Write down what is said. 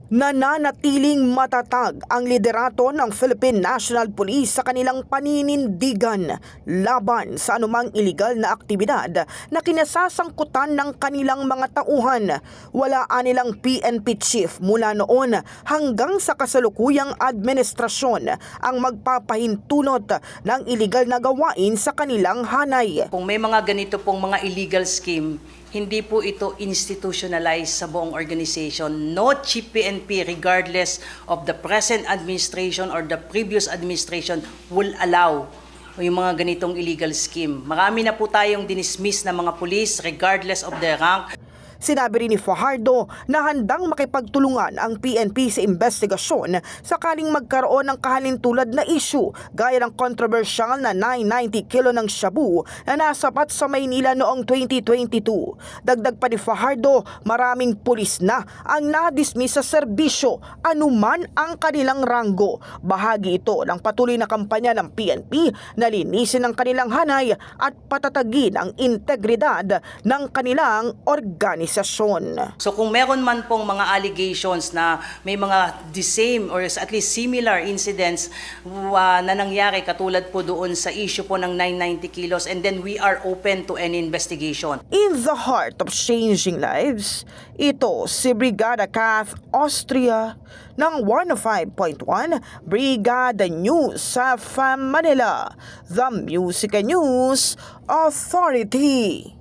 Nananatiling matatag ang liderato ng Philippine National Police sa kanilang paninindigan laban sa anumang iligal na aktibidad na kinasasangkutan ng kanilang mga tauhan. Wala anilang PNP chief mula noon hanggang sa kasalukuyang administrasyon ang magpapahintulot ng iligal na gawain sa kanilang hanay. Kung may mga ganito pong mga illegal scheme, hindi po ito institutionalized sa buong organization. No chief PNP, regardless of the present administration or the previous administration, will allow yung mga ganitong illegal scheme. Marami na po tayong dinismiss na mga police regardless of their rank. Sinabi rin ni Fajardo na handang makipagtulungan ang PNP sa investigasyon sakaling magkaroon ng kahalintulad na issue gaya ng controversial na 990 kilo ng shabu na nasapat sa Maynila noong 2022. Dagdag pa ni Fajardo, maraming pulis na ang nadismiss sa serbisyo anuman ang kanilang ranggo. Bahagi ito ng patuloy na kampanya ng PNP na linisin ang kanilang hanay at patatagin ang integridad ng kanilang organisasyon. So kung meron man pong mga allegations na may mga the same or at least similar incidents na nangyari katulad po doon sa issue po ng 990 kilos, and then we are open to any investigation. In the heart of changing lives, ito si Brigada Kath Austria ng 105.1 Brigada News sa Manila, the Music News Authority.